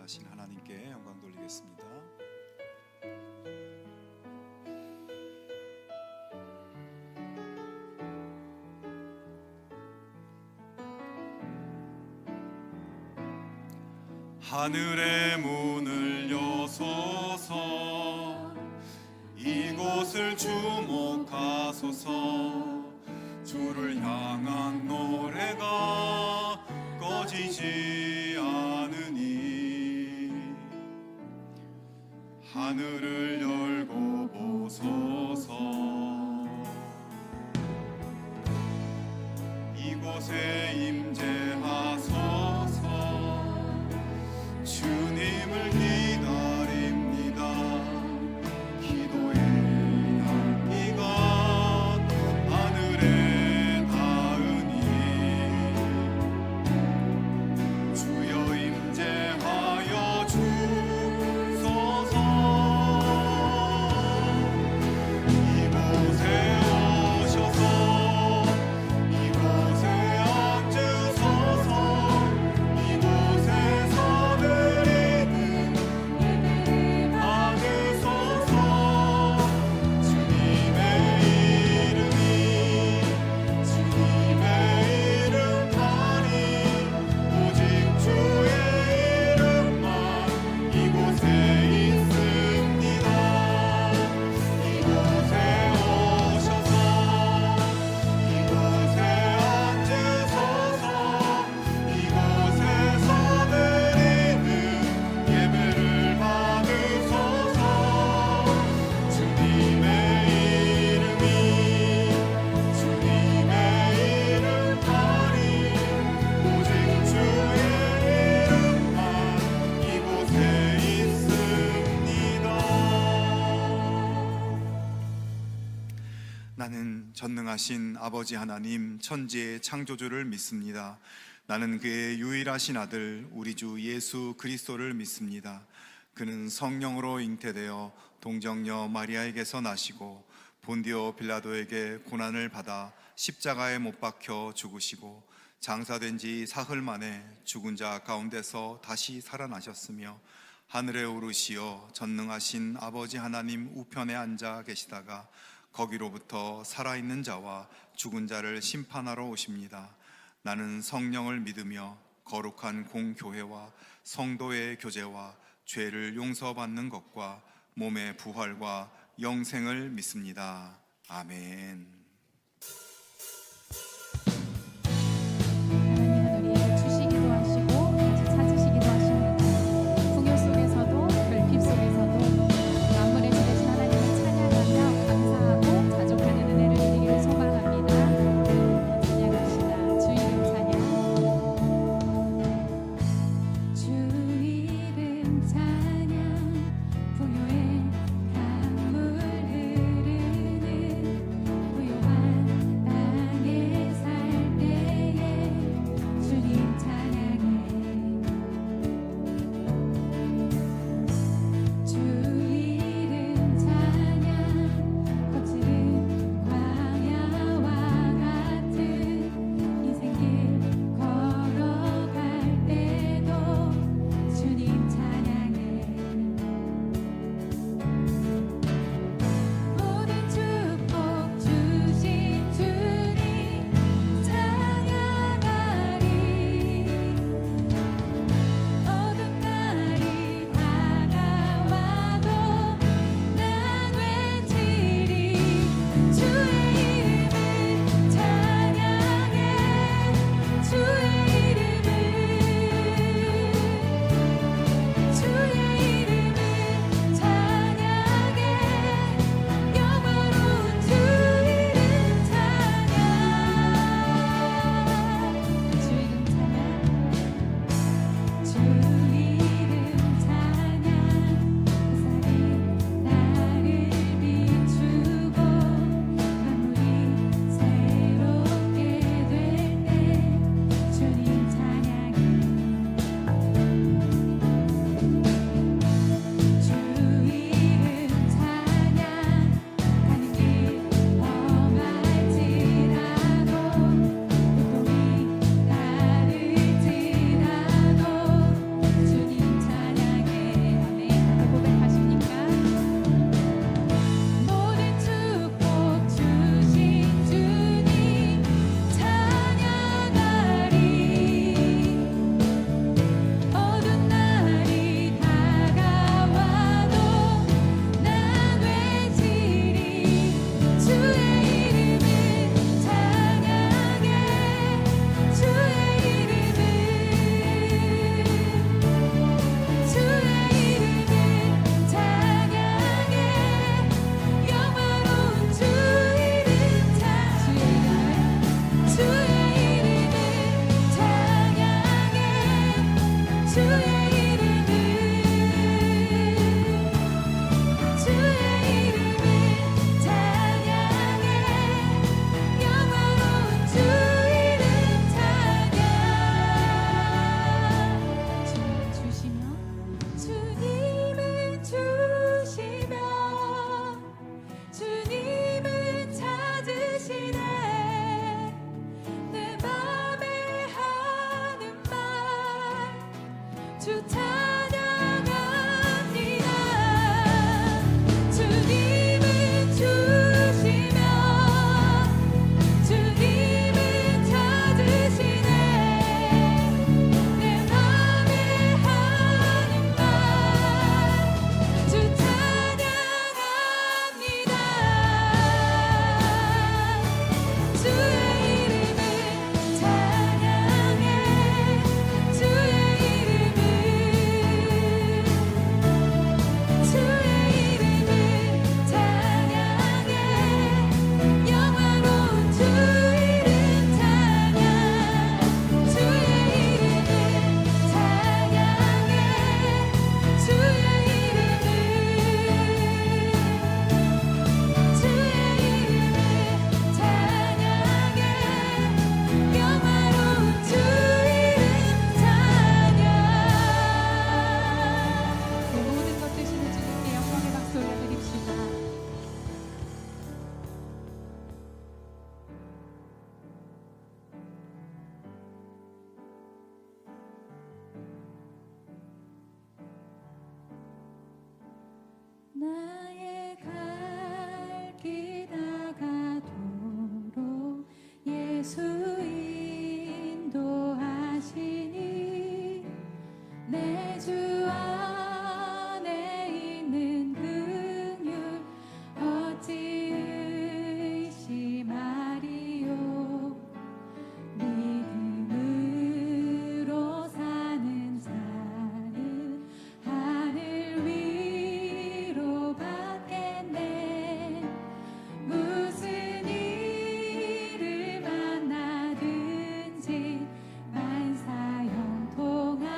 전능하신 하나님께 영광 돌리겠습니다. 하늘의 문을 여소서, 이곳을 주목하소서. 주를 향한 노래가 꺼지지 않으니 하늘을 열고 보소서. 이곳에 임재하소서. 주님을 기다립니다. 기도의 향기가 하늘에 닿으니 주여 임재하여 주소서. 이곳에 오셔서 이곳에 앉으소서. 이곳에서 드리는 예배를 받으소서. 주님의 이름이 주님의 이름만이 오직 주의 이름만 이곳에 있습니다. 이곳에 오셔서 이곳에 앉으소서. 이곳에서 드리는 예배를 받으소서. 주님의 이름이 주님의 이름만이 오직 주의 이름만 이곳에 있습니다. 나는 전능하신 아버지 하나님 천지의 창조주를 믿습니다. 나는 그의 유일하신 아들 우리 주 예수 그리스도를 믿습니다. 그는 성령으로 잉태되어 동정녀 마리아에게서 나시고 본디오 빌라도에게 고난을 받아 십자가에 못 박혀 죽으시고 장사된 지 사흘 만에 죽은 자 가운데서 다시 살아나셨으며 하늘에 오르시어 전능하신 아버지 하나님 우편에 앉아 계시다가 거기로부터 살아있는 자와 죽은 자를 심판하러 오십니다. 나는 성령을 믿으며 거룩한 공교회와 성도의 교제와 죄를 용서받는 것과 몸의 부활과 영생을 믿습니다. 아멘. 하나님은 우리에게 주시기도 하시고 찾으시기도 하십니다. 풍요 속에서도 결핍 속에서도 만물의 주 되신 하나님을 찬양하며 감사하고 자족하는 은혜를 드리기를 소망합니다. 찬양합시다. 주 이름 찬양. 주 이름 찬양. 풍요의 강물 흐르는 주 찬양합니다. 주님은 주시며 주님은 찾으시네. 내 맘의 하늘만 주 찬양합니다. 주의 이름을 찬양해. 주의 이름을 찬양해. 영화로운 주 이름 찬양. 주의 이름을 찬양해. 주의 이름을 찬양해. 영화로운 주 이름 찬양. 모든 것 되시는 주님께 영광의 박수 올려드립시다. 나의 갈 길 다가도록 예수 인도하시니 내 주 안에 있는 긍휼 어찌 의심하리요. 믿음으로 사는 자는 하늘 위로 받겠네. 무슨 일을 만나든지 만사 형통하리라.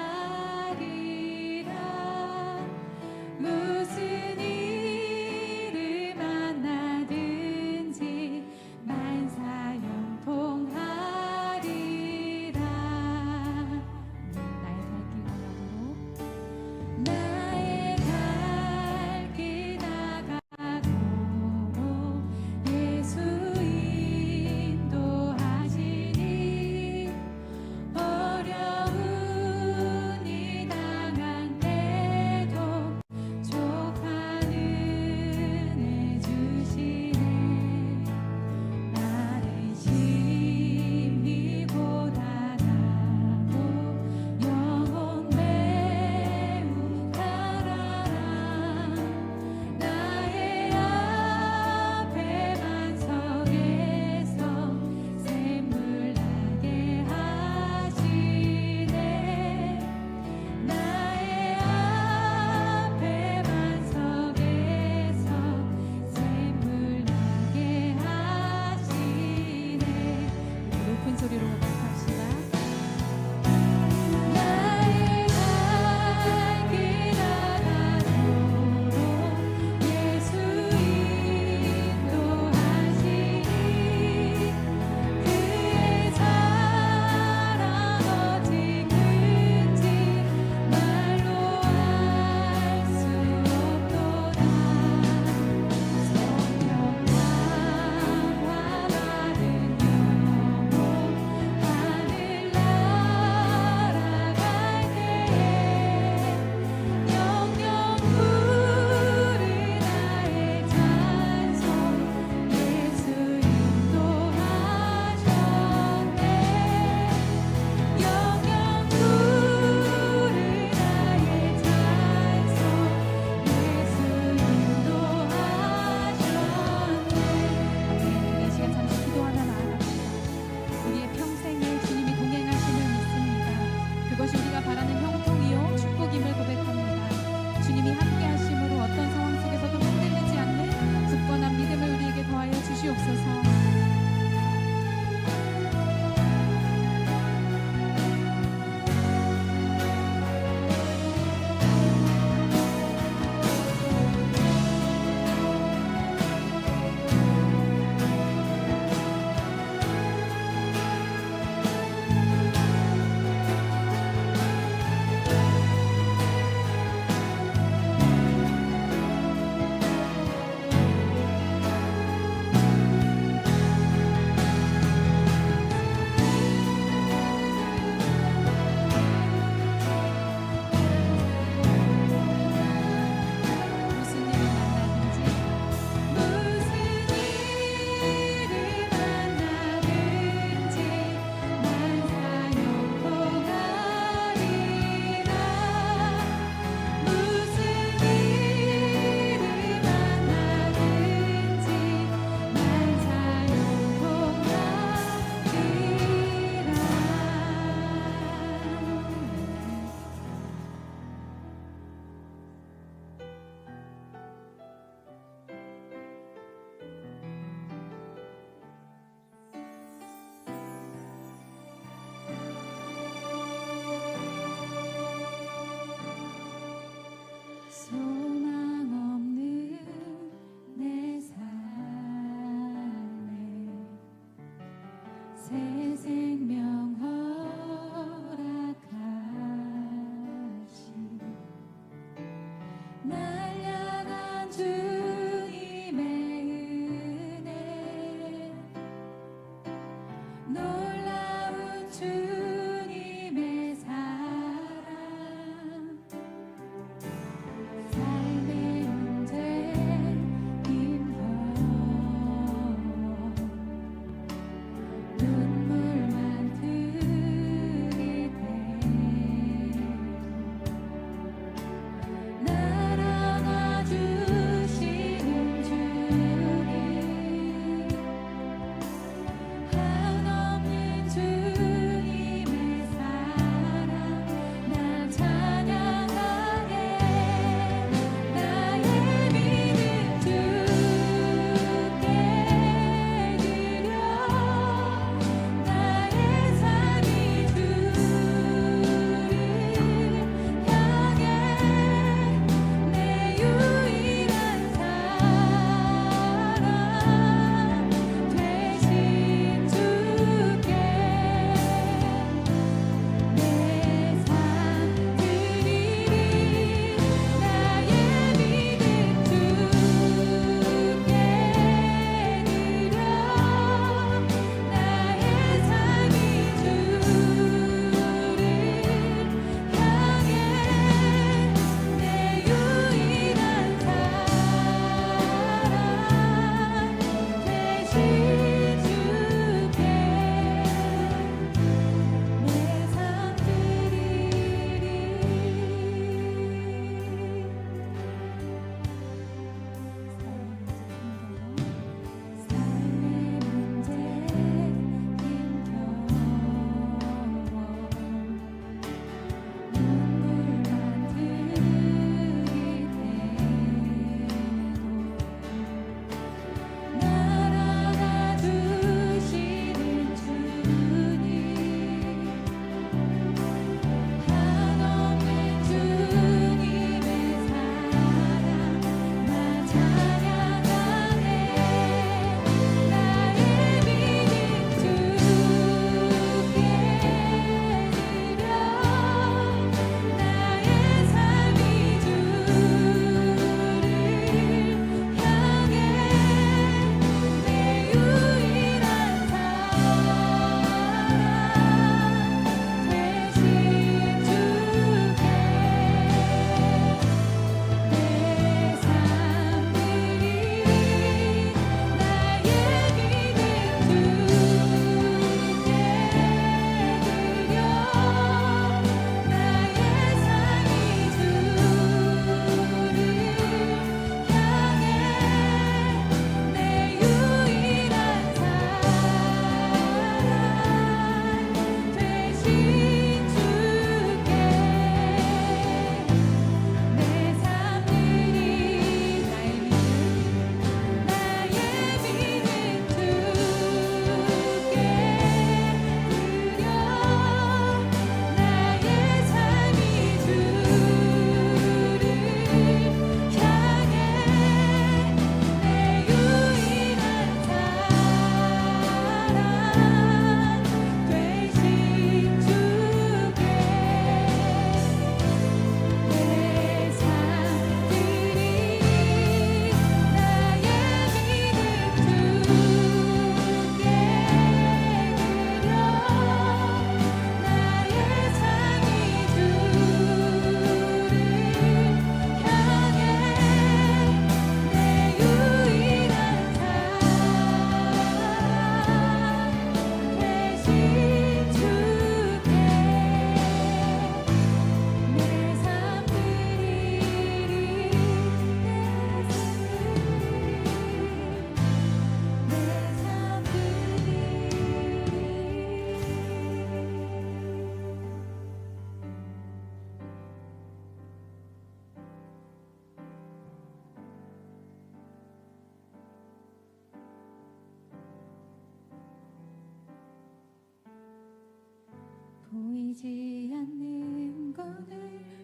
보이지 않는 것을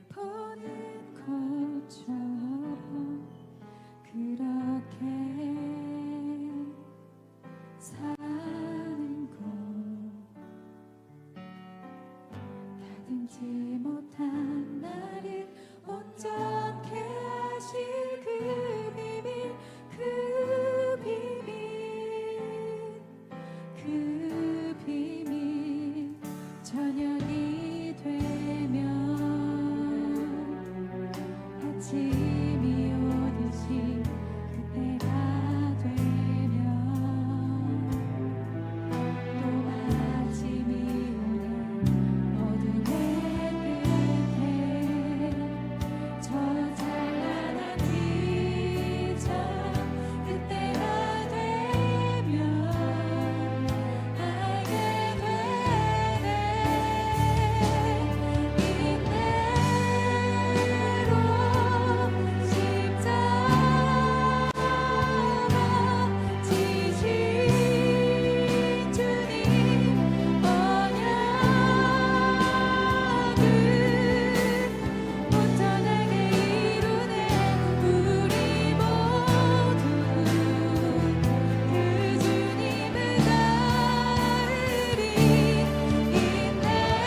보는 것처럼 그렇게 사는 것 다듬지 못한 나를 온전케 하실 그 비밀 그 비밀 그 비밀 저녁이 되면 아침이 오듯이 그때가 되면 또 아침이 오는 어둠의 끝에 저 찬란한 빛처럼 그때가 되면 알게 되네 이대로 십자가 지신 주님 언약을 온전하게 이루네 우리 모두 그 주님을 따르리 인내로서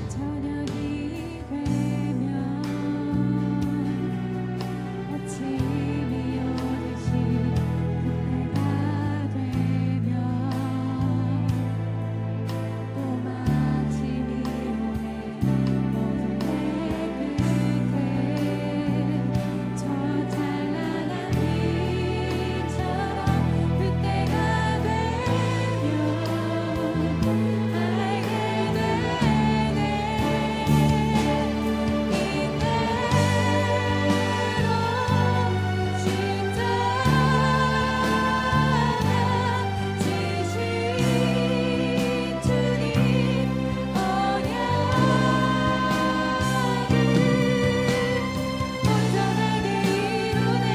저녁이 되면 아침이 오듯이 그때가 되면 또 마침이 오네 어둠의 끝에 저 찬란한 빛처럼 그때가 되면 알게 되네 이대로 십자가 지신 주님 언약을 온전하게 이루네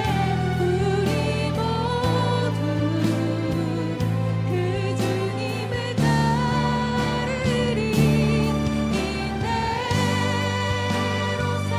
우리 모두 그 주님을 따르리 인내로서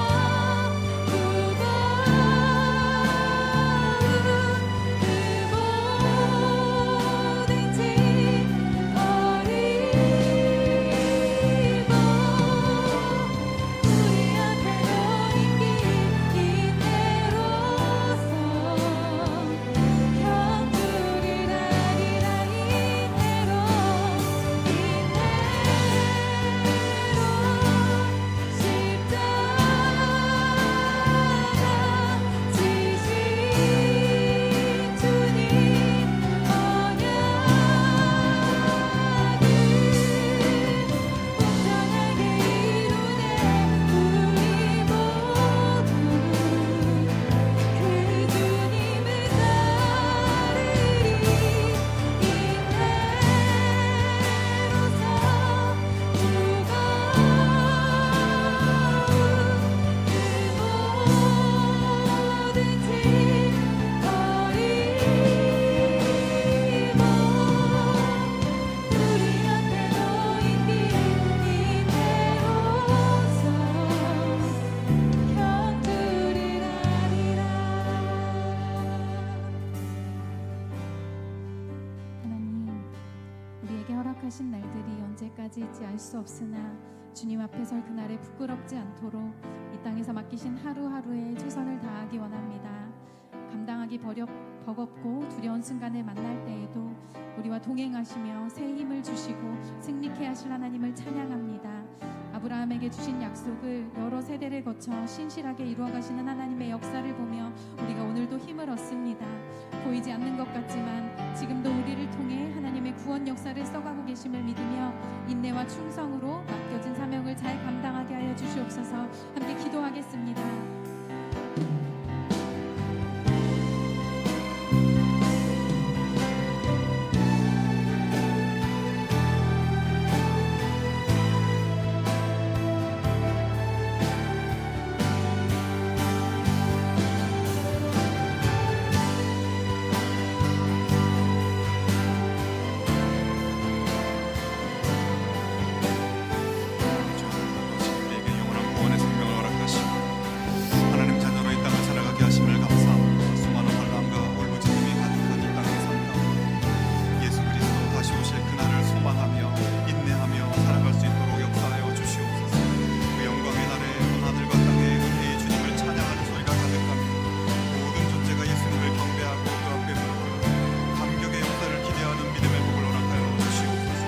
허락하신 날들이 언제까지일지 알 수 없으나 주님 앞에 설 그날에 부끄럽지 않도록 이 땅에서 맡기신 하루하루에 최선을 다하기 원합니다. 감당하기 버겁고 두려운 순간을 만날 때에도 우리와 동행하시며 새 힘을 주시고 승리케 하실 하나님을 찬양합니다. 아브라함에게 주신 약속을 여러 세대를 거쳐 신실하게 이루어가시는 하나님의 역사를 보며 우리가 오늘도 힘을 얻습니다. 보이지 않는 것 같지만 지금도 우리를 통해 하나님의 구원 역사를 써가고 계심을 믿으며 인내와 충성으로 맡겨진 사명을 잘 감당하게 하여 주시옵소서. 함께 기도하겠습니다. 우리에게 영원한 구원의 생명을 허락하시고 하나님 자녀로 이 땅을 살아가게 하심을 감사합니다. 수많은 환난과 울부짖음이 가득한 이 땅의 삶 가운데 예수 그리스도 다시 오실 그날을 소망하며 인내하며 살아갈 수 있도록 역사하여 주시옵소서. 그 영광의 날에 온 하늘과 땅에 은혜의 주님을 찬양하는 소리가 가득하며 모든 존재가 예수님을 경배하고 그 앞에 무릎 감격의 역사를 기대하는 믿음의 복을 허락하여 주시옵소서.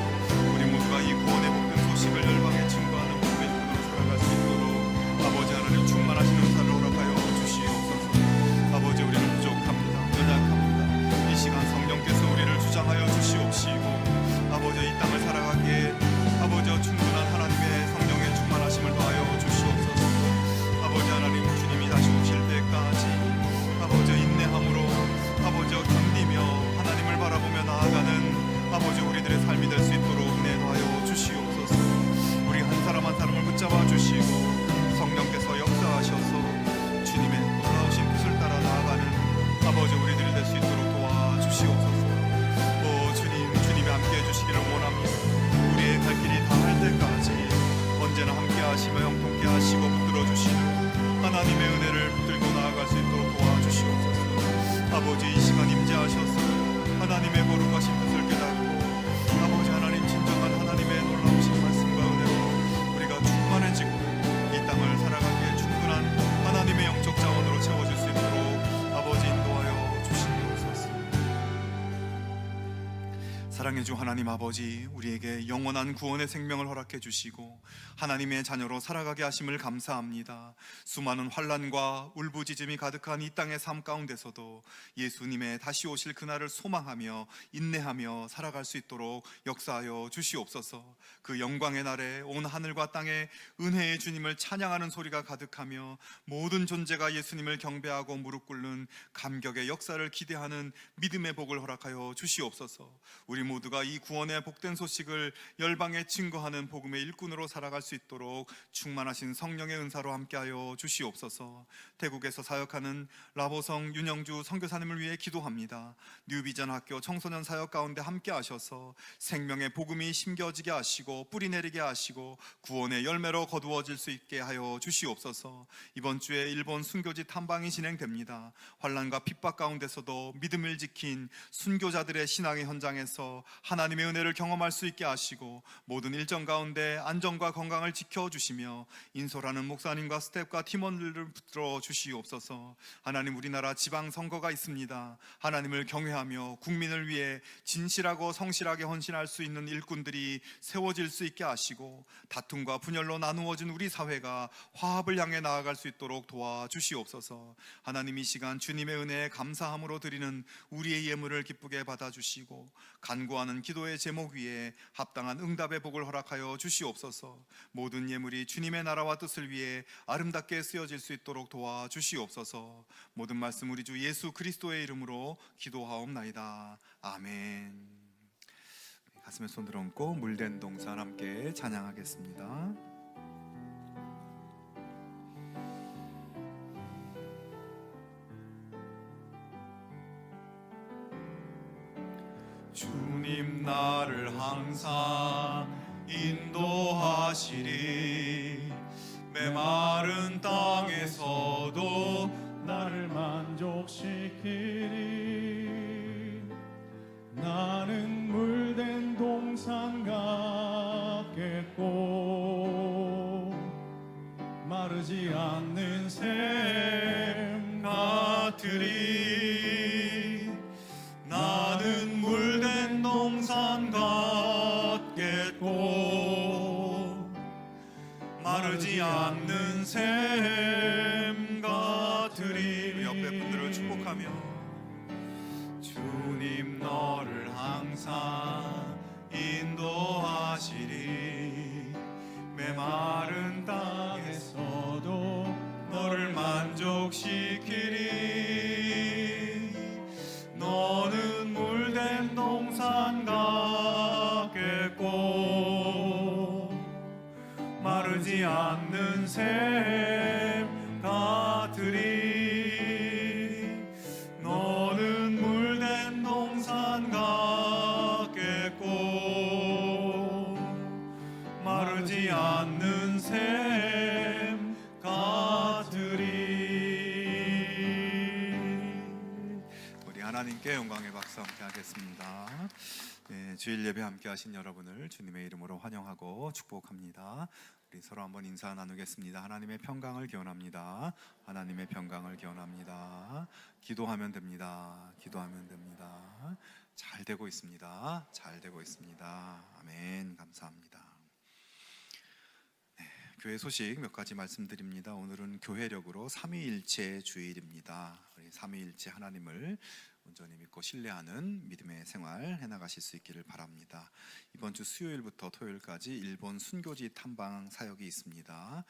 우리 모두가 이 구원의 복된 소식을 열방에 증거하는 복의 눈으로 살아갈 수 있도록 아버지 하나님 충만하신 은사를 허락하여 주시옵소서. 아버지 우리는 부족합니다. 연약합니다. 이 시간 성령께서 우리를 주장하여 주시옵시고 아버지 이 땅을 살아가기에 아버지 충분한 하나님의 성령의 충만하심을 더하여 주시옵소서. 아버지 하나님 주님이 다시 오실 때까지 아버지 인내함으로 아버지 견디며 하나님을 바라보며 나아가는 아버지 우리들의 삶이 될 수 있도록 은혜 더하여 주시옵소서. 우리 한 사람 한 사람을 붙잡아 주시고 성령께서 역사하셔서 주님의 놀라우신 뜻을 따라 나아가는 아버지 우리들이 될 수 있도록 도와주시옵소서. 오 주님이 함께 해주시기를 원합니다. 우리의 갈 길이 다할 때까지 언제나 함께 하시며 형통케 하시고 붙들어 주시는 하나님의 은혜를 붙들고 나아갈 수 있도록 도와주시옵소서. 아버지 이 시간 임재하셔서 하나님의 거룩하신 뜻을 깨닫고 아버지 하나님 진정한 하나님의 놀라우신 말씀과 은혜로 우리가 충만해지고 이 땅을 살아가기에 충분한 하나님의 영적 자원으로 채워질 수 있도록 아버지 인도하여 주시옵소서. 사랑해 주 하나님 아버지 우리에게 영원한 구원의 생명을 허락해 주시고 하나님의 자녀로 살아가게 하심을 감사합니다. 수많은 환난과 울부짖음이 가득한 이 땅의 삶 가운데서도 예수님의 다시 오실 그날을 소망하며 인내하며 살아갈 수 있도록 역사하여 주시옵소서. 그 영광의 날에 온 하늘과 땅에 은혜의 주님을 찬양하는 소리가 가득하며 모든 존재가 예수님을 경배하고 무릎 꿇는 감격의 역사를 기대하는 믿음의 복을 허락하여 주시옵소서. 우리 모두가 이 구원의 복된 소식을 열방에 증거하는 복음의 일꾼으로 살아갈 수 있도록 충만하신 성령의 은사로 함께하여 주시옵소서. 태국에서 사역하는 라보성 윤영주 선교사님을 위해 기도합니다. 뉴비전 학교 청소년 사역 가운데 함께하셔서 생명의 복음이 심겨지게 하시고 뿌리 내리게 하시고 구원의 열매로 거두어질 수 있게 하여 주시옵소서. 이번 주에 일본 순교지 탐방이 진행됩니다. 환난과 핍박 가운데서도 믿음을 지킨 순교자들의 신앙의 현장에서 하나님의 은혜를 경험할 수 있게 하시고 모든 일정 가운데 안전과 건강을 지켜주시며 인솔하는 목사님과 스태프과 팀원들을 붙들어 주시옵소서. 하나님 우리나라 지방선거가 있습니다. 하나님을 경외하며 국민을 위해 진실하고 성실하게 헌신할 수 있는 일꾼들이 세워질 수 있게 하시고 다툼과 분열로 나누어진 우리 사회가 화합을 향해 나아갈 수 있도록 도와주시옵소서. 하나님 이 시간 주님의 은혜에 감사함으로 드리는 우리의 예물을 기쁘게 받아주시고 간구하는 기도의 제목 위에 합당한 응답의 복을 허락하여 주시옵소서. 모든 예물이 주님의 나라와 뜻을 위해 아름답게 쓰여질 수 있도록 도와주시옵소서. 모든 말씀 우리 주 예수 그리스도의 이름으로 기도하옵나이다. 아멘. 가슴에 손을 얹고 물된 동산 함께 찬양하겠습니다. 주님 나를 항상 인도하시리 메마른 땅에서도 나를 만족시키리. 나는 물된 동산 같겠고 마르지 않는 샘 같으리. 나는 물된 동산 같겠고 기도하며 주님 너를 항상 인도하시리. 메마른 땅에서도 너를 만족시키리. 너는 물된 동산 같겠고 마르지 않는 샘 같으리. 너는 물된 동산 같겠고 마르지 않는 샘 같으리. 우리 하나님께 영광의 박수 함께 하겠습니다. 네, 주일 예배 함께 하신 여러분을 주님의 이름으로 환영하고 축복합니다. 우리 서로 한번 인사 나누겠습니다. 하나님의 평강을 기원합니다. 하나님의 평강을 기원합니다. 기도하면 됩니다. 기도하면 됩니다. 잘 되고 있습니다. 잘 되고 있습니다. 아멘. 감사합니다. 네, 교회 소식 몇 가지 말씀드립니다. 오늘은 교회력으로 삼위일체 주일입니다. 우리 삼위일체 하나님을 온전히 믿고 신뢰하는 믿음의 생활 해나가실 수 있기를 바랍니다. 이번 주 수요일부터 토요일까지 일본 순교지 탐방 사역이 있습니다.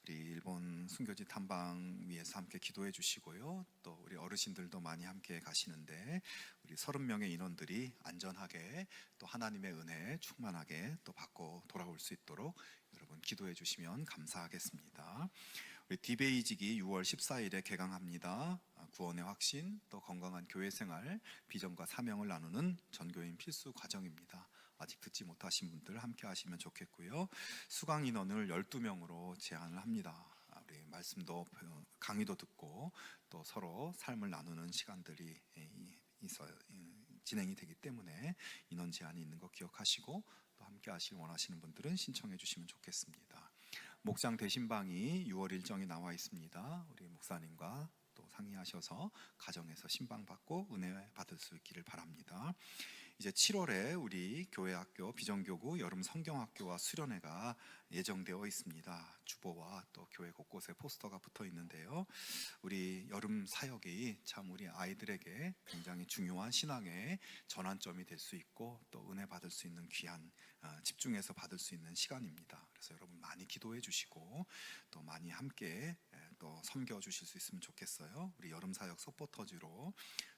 우리 일본 순교지 탐방 위해서 함께 기도해 주시고요. 또 우리 어르신들도 많이 함께 가시는데 우리 30명의 인원들이 안전하게 또 하나님의 은혜 충만하게 또 받고 돌아올 수 있도록 여러분 기도해 주시면 감사하겠습니다. 우리 디베이직이 6월 14일에 개강합니다. 구원의 확신, 또 건강한 교회 생활, 비전과 사명을 나누는 전교인 필수 과정입니다. 아직 듣지 못하신 분들 함께 하시면 좋겠고요. 수강 인원을 12명으로 제한을 합니다. 우리 말씀도 강의도 듣고 또 서로 삶을 나누는 시간들이 진행이 되기 때문에 인원 제한이 있는 거 기억하시고 또 함께 하실 원하시는 분들은 신청해 주시면 좋겠습니다. 목장 대신방이 6월 일정이 나와 있습니다. 우리 목사님과 또 상의하셔서 가정에서 신방받고 은혜 받을 수 있기를 바랍니다. 이제 7월에 우리 교회 학교 비전교구 여름 성경학교와 수련회가 예정되어 있습니다. 주보와 또 교회 곳곳에 포스터가 붙어 있는데요. 우리 여름 사역이 참 우리 아이들에게 굉장히 중요한 신앙의 전환점이 될 수 있고 또 은혜 받을 수 있는 귀한 집중해서 받을 수 있는 시간입니다. 그래서 여러분 많이 기도해 주시고 또 많이 함께 또 섬겨 주실 수 있으면 좋겠어요. 우리 여름 사역 서포터즈로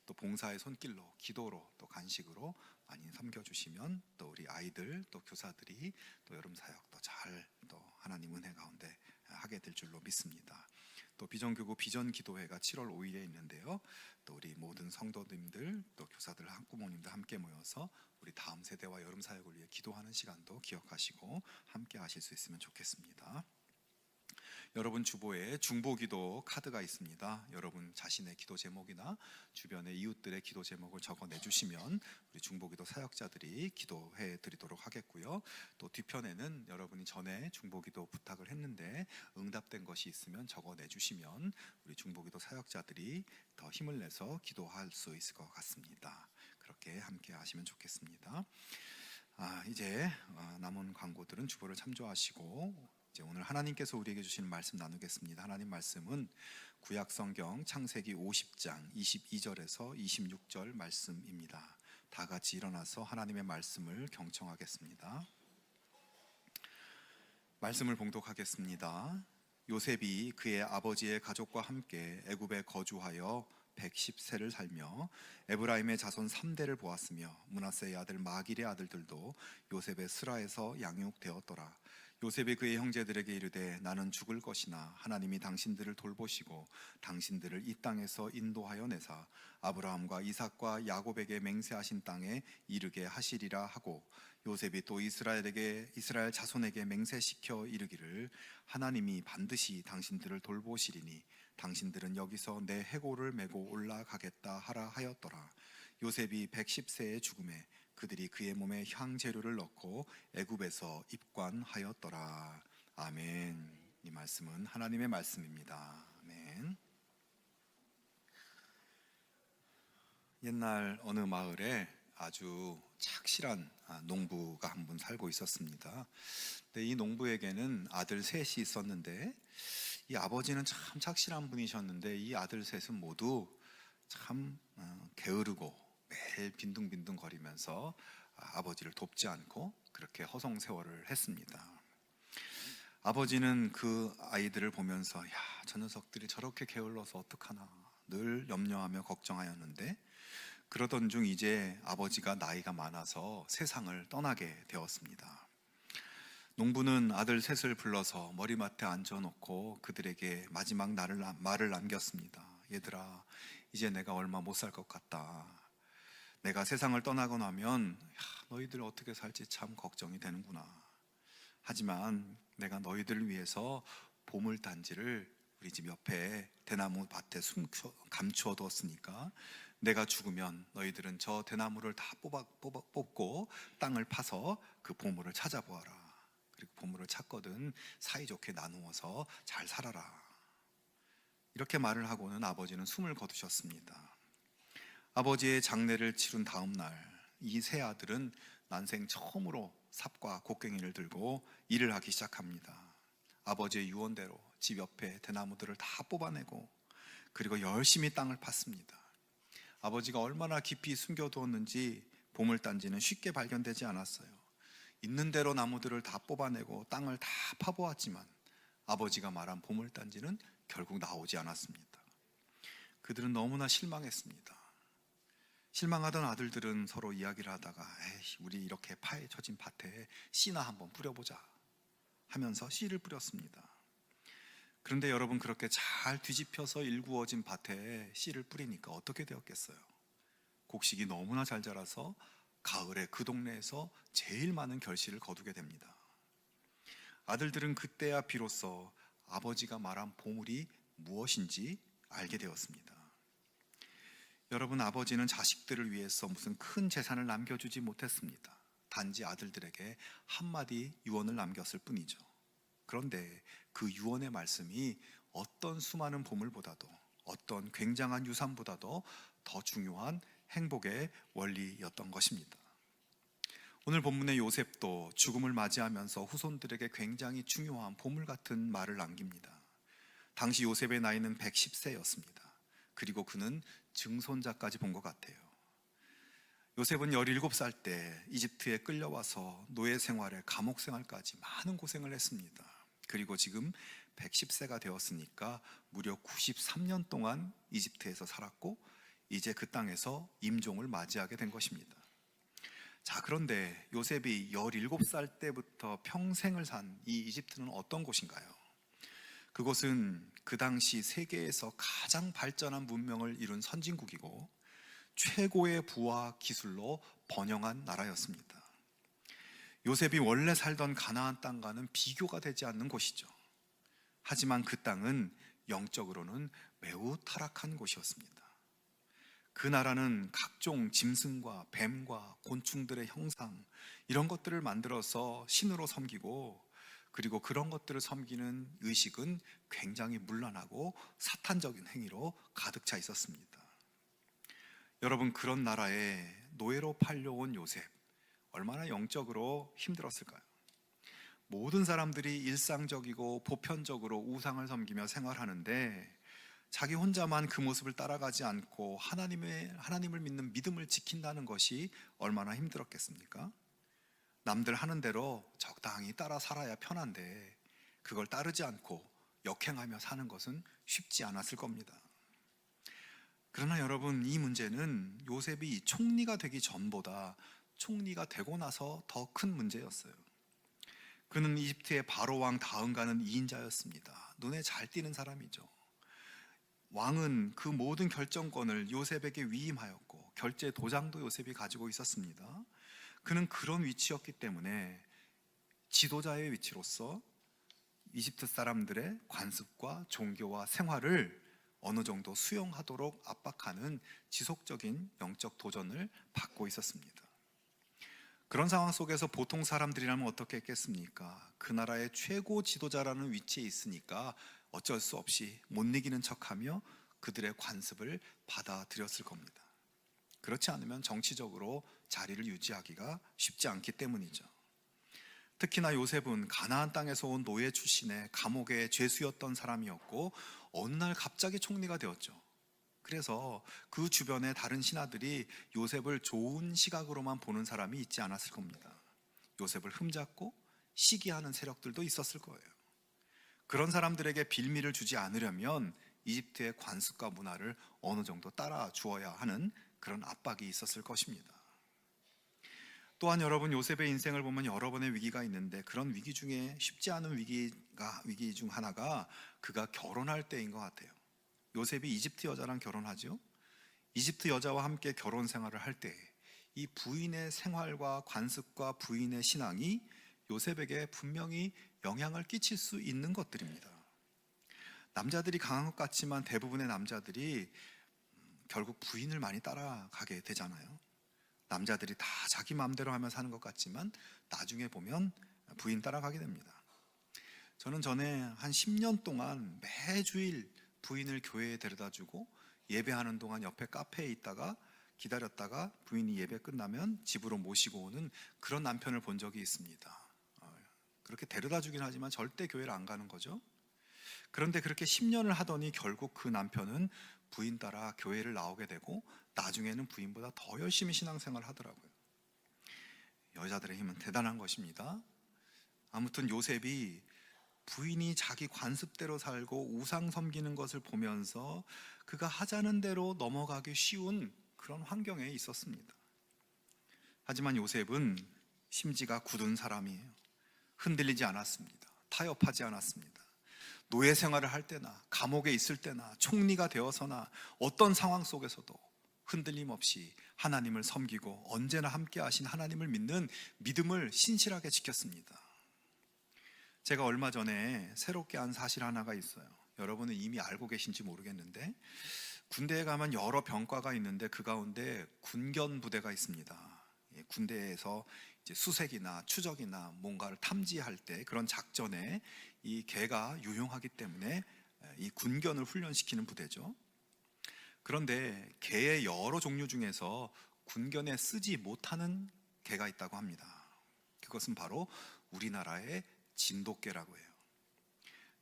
또 봉사의 손길로 기도로 또 간식으로 많이 섬겨 주시면 또 우리 아이들 또 교사들이 또 여름 사역도 잘 또 하나님 은혜 가운데 하게 될 줄로 믿습니다. 또 비전교구 비전기도회가 7월 5일에 있는데요. 또 우리 모든 성도님들 또 교사들 학부모님들 함께 모여서 우리 다음 세대와 여름 사역을 위해 기도하는 시간도 기억하시고 함께 하실 수 있으면 좋겠습니다. 여러분 주보에 중보기도 카드가 있습니다. 여러분 자신의 기도 제목이나 주변의 이웃들의 기도 제목을 적어 내주시면 우리 중보기도 사역자들이 기도해 드리도록 하겠고요. 또 뒤편에는 여러분이 전에 중보기도 부탁을 했는데 응답된 것이 있으면 적어 내주시면 우리 중보기도 사역자들이 더 힘을 내서 기도할 수 있을 것 같습니다. 그렇게 함께 하시면 좋겠습니다. 이제 남은 광고들은 주보를 참조하시고 이제 오늘 하나님께서 우리에게 주시는 말씀 나누겠습니다. 하나님 말씀은 구약성경 창세기 50장 22절에서 26절 말씀입니다. 다 같이 일어나서 하나님의 말씀을 경청하겠습니다. 말씀을 봉독하겠습니다. 요셉이 그의 아버지의 가족과 함께 애굽에 거주하여 110세를 살며 에브라임의 자손 3대를 보았으며 므낫세의 아들 마길의 아들들도 요셉의 스라에서 양육되었더라. 요셉이 그의 형제들에게 이르되 나는 죽을 것이나 하나님이 당신들을 돌보시고 당신들을 이 땅에서 인도하여 내사 아브라함과 이삭과 야곱에게 맹세하신 땅에 이르게 하시리라 하고 요셉이 또 이스라엘 자손에게 맹세시켜 이르기를 하나님이 반드시 당신들을 돌보시리니 당신들은 여기서 내 해골을 메고 올라가겠다 하라 하였더라. 요셉이 110세의 죽음에 그들이 그의 몸에 향재료를 넣고 애굽에서 입관하였더라. 아멘. 이 말씀은 하나님의 말씀입니다. 아멘. 옛날 어느 마을에 아주 착실한 농부가 한 분 살고 있었습니다. 근데 이 농부에게는 아들 셋이 있었는데 이 아버지는 참 착실한 분이셨는데 이 아들 셋은 모두 참 게으르고 매일 빈둥빈둥 거리면서 아버지를 돕지 않고 그렇게 허송세월을 했습니다. 아버지는 그 아이들을 보면서 야, 저 녀석들이 저렇게 게을러서 어떡하나 늘 염려하며 걱정하였는데, 그러던 중 이제 아버지가 나이가 많아서 세상을 떠나게 되었습니다. 농부는 아들 셋을 불러서 머리맡에 앉혀놓고 그들에게 마지막 말을 남겼습니다. 얘들아, 이제 내가 얼마 못 살 것 같다. 내가 세상을 떠나고 나면 너희들 어떻게 살지 참 걱정이 되는구나. 하지만 내가 너희들을 위해서 보물단지를 우리 집 옆에 대나무 밭에 감추어 두었으니까 내가 죽으면 너희들은 저 대나무를 다 뽑고 땅을 파서 그 보물을 찾아보아라. 그리고 보물을 찾거든 사이좋게 나누어서 잘 살아라. 이렇게 말을 하고는 아버지는 숨을 거두셨습니다. 아버지의 장례를 치른 다음 날 이 세 아들은 난생 처음으로 삽과 곡괭이를 들고 일을 하기 시작합니다. 아버지의 유언대로 집 옆에 대나무들을 다 뽑아내고 그리고 열심히 땅을 팠습니다. 아버지가 얼마나 깊이 숨겨두었는지 보물단지는 쉽게 발견되지 않았어요. 있는 대로 나무들을 다 뽑아내고 땅을 다 파보았지만 아버지가 말한 보물단지는 결국 나오지 않았습니다. 그들은 너무나 실망했습니다. 실망하던 아들들은 서로 이야기를 하다가 에이, 우리 이렇게 파헤쳐진 밭에 씨나 한번 뿌려보자 하면서 씨를 뿌렸습니다. 그런데 여러분, 그렇게 잘 뒤집혀서 일구어진 밭에 씨를 뿌리니까 어떻게 되었겠어요? 곡식이 너무나 잘 자라서 가을에 그 동네에서 제일 많은 결실을 거두게 됩니다. 아들들은 그때야 비로소 아버지가 말한 보물이 무엇인지 알게 되었습니다. 여러분, 아버지는 자식들을 위해서 무슨 큰 재산을 남겨주지 못했습니다. 단지 아들들에게 한마디 유언을 남겼을 뿐이죠. 그런데 그 유언의 말씀이 어떤 수많은 보물보다도, 어떤 굉장한 유산보다도 더 중요한 행복의 원리였던 것입니다. 오늘 본문의 요셉도 죽음을 맞이하면서 후손들에게 굉장히 중요한 보물 같은 말을 남깁니다. 당시 요셉의 나이는 110세였습니다. 그리고 그는 증손자까지 본 것 같아요. 요셉은 17살 때 이집트에 끌려와서 노예 생활에 감옥 생활까지 많은 고생을 했습니다. 그리고 지금 110세가 되었으니까 무려 93년 동안 이집트에서 살았고 이제 그 땅에서 임종을 맞이하게 된 것입니다. 자, 그런데 요셉이 17살 때부터 평생을 산 이 이집트는 어떤 곳인가요? 그곳은 그 당시 세계에서 가장 발전한 문명을 이룬 선진국이고 최고의 부와 기술로 번영한 나라였습니다. 요셉이 원래 살던 가나안 땅과는 비교가 되지 않는 곳이죠. 하지만 그 땅은 영적으로는 매우 타락한 곳이었습니다. 그 나라는 각종 짐승과 뱀과 곤충들의 형상, 이런 것들을 만들어서 신으로 섬기고, 그리고 그런 것들을 섬기는 의식은 굉장히 문란하고 사탄적인 행위로 가득 차 있었습니다. 여러분, 그런 나라에 노예로 팔려온 요셉, 얼마나 영적으로 힘들었을까요? 모든 사람들이 일상적이고 보편적으로 우상을 섬기며 생활하는데 자기 혼자만 그 모습을 따라가지 않고 하나님을 믿는 믿음을 지킨다는 것이 얼마나 힘들었겠습니까? 남들 하는 대로 적당히 따라 살아야 편한데 그걸 따르지 않고 역행하며 사는 것은 쉽지 않았을 겁니다. 그러나 여러분, 이 문제는 요셉이 총리가 되기 전보다 총리가 되고 나서 더 큰 문제였어요. 그는 이집트의 바로왕 다음가는 2인자였습니다. 눈에 잘 띄는 사람이죠. 왕은 그 모든 결정권을 요셉에게 위임하였고 결제 도장도 요셉이 가지고 있었습니다. 그는 그런 위치였기 때문에 지도자의 위치로서 이집트 사람들의 관습과 종교와 생활을 어느 정도 수용하도록 압박하는 지속적인 영적 도전을 받고 있었습니다. 그런 상황 속에서 보통 사람들이라면 어떻게 했겠습니까? 그 나라의 최고 지도자라는 위치에 있으니까 어쩔 수 없이 못 이기는 척하며 그들의 관습을 받아들였을 겁니다. 그렇지 않으면 정치적으로 자리를 유지하기가 쉽지 않기 때문이죠. 특히나 요셉은 가나안 땅에서 온 노예 출신의 감옥의 죄수였던 사람이었고 어느 날 갑자기 총리가 되었죠. 그래서 그 주변의 다른 신하들이 요셉을 좋은 시각으로만 보는 사람이 있지 않았을 겁니다. 요셉을 흠잡고 시기하는 세력들도 있었을 거예요. 그런 사람들에게 빌미를 주지 않으려면 이집트의 관습과 문화를 어느 정도 따라 주어야 하는 그런 압박이 있었을 것입니다. 또한 여러분, 요셉의 인생을 보면 여러 번의 위기가 있는데 그런 위기 중에 쉽지 않은 위기 중 하나가 그가 결혼할 때인 것 같아요. 요셉이 이집트 여자랑 결혼하죠. 이집트 여자와 함께 결혼 생활을 할 때 이 부인의 생활과 관습과 부인의 신앙이 요셉에게 분명히 영향을 끼칠 수 있는 것들입니다. 남자들이 강한 것 같지만 대부분의 남자들이 결국 부인을 많이 따라가게 되잖아요. 남자들이 다 자기 마음대로 하며 사는 것 같지만 나중에 보면 부인 따라가게 됩니다. 저는 전에 한 10년 동안 매주일 부인을 교회에 데려다주고 예배하는 동안 옆에 카페에 있다가 기다렸다가 부인이 예배 끝나면 집으로 모시고 오는 그런 남편을 본 적이 있습니다. 그렇게 데려다주긴 하지만 절대 교회를 안 가는 거죠. 그런데 그렇게 10년을 하더니 결국 그 남편은 부인 따라 교회를 나오게 되고 나중에는 부인보다 더 열심히 신앙생활을 하더라고요. 여자들의 힘은 대단한 것입니다. 아무튼 요셉이 부인이 자기 관습대로 살고 우상 섬기는 것을 보면서 그가 하자는 대로 넘어가기 쉬운 그런 환경에 있었습니다. 하지만 요셉은 심지가 굳은 사람이에요. 흔들리지 않았습니다. 타협하지 않았습니다. 노예 생활을 할 때나 감옥에 있을 때나 총리가 되어서나 어떤 상황 속에서도 흔들림 없이 하나님을 섬기고 언제나 함께 하신 하나님을 믿는 믿음을 신실하게 지켰습니다. 제가 얼마 전에 새롭게 한 사실 하나가 있어요. 여러분은 이미 알고 계신지 모르겠는데 군대에 가면 여러 병과가 있는데 그 가운데 군견 부대가 있습니다. 군대에서 이제 수색이나 추적이나 뭔가를 탐지할 때 그런 작전에 이 개가 유용하기 때문에 이 군견을 훈련시키는 부대죠. 그런데 개의 여러 종류 중에서 군견에 쓰지 못하는 개가 있다고 합니다. 그것은 바로 우리나라의 진돗개라고 해요.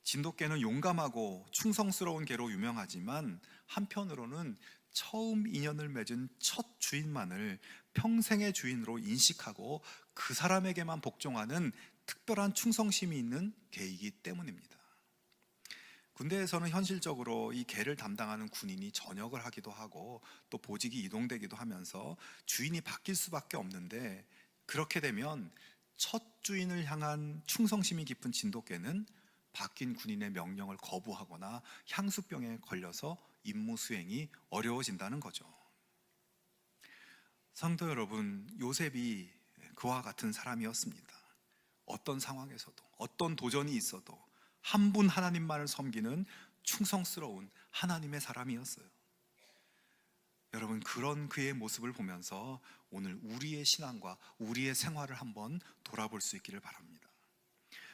진돗개는 용감하고 충성스러운 개로 유명하지만 한편으로는 처음 인연을 맺은 첫 주인만을 평생의 주인으로 인식하고 그 사람에게만 복종하는 특별한 충성심이 있는 개이기 때문입니다. 군대에서는 현실적으로 이 개를 담당하는 군인이 전역을 하기도 하고 또 보직이 이동되기도 하면서 주인이 바뀔 수밖에 없는데 그렇게 되면 첫 주인을 향한 충성심이 깊은 진돗개는 바뀐 군인의 명령을 거부하거나 향수병에 걸려서 임무 수행이 어려워진다는 거죠. 성도 여러분, 요셉이 그와 같은 사람이었습니다. 어떤 상황에서도 어떤 도전이 있어도 한 분 하나님만을 섬기는 충성스러운 하나님의 사람이었어요. 여러분, 그런 그의 모습을 보면서 오늘 우리의 신앙과 우리의 생활을 한번 돌아볼 수 있기를 바랍니다.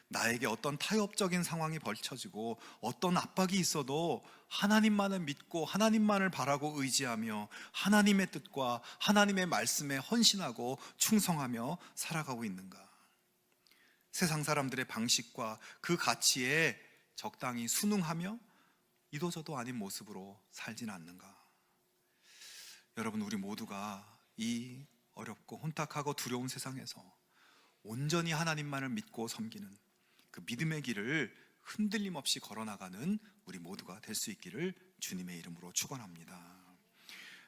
나에게 어떤 타협적인 상황이 벌쳐지고 어떤 압박이 있어도 하나님만을 믿고 하나님만을 바라고 의지하며 하나님의 뜻과 하나님의 말씀에 헌신하고 충성하며 살아가고 있는가? 세상 사람들의 방식과 그 가치에 적당히 순응하며 이도저도 아닌 모습으로 살진 않는가? 여러분, 우리 모두가 이 어렵고 혼탁하고 두려운 세상에서 온전히 하나님만을 믿고 섬기는 그 믿음의 길을 흔들림 없이 걸어나가는 우리 모두가 될 수 있기를 주님의 이름으로 축원합니다.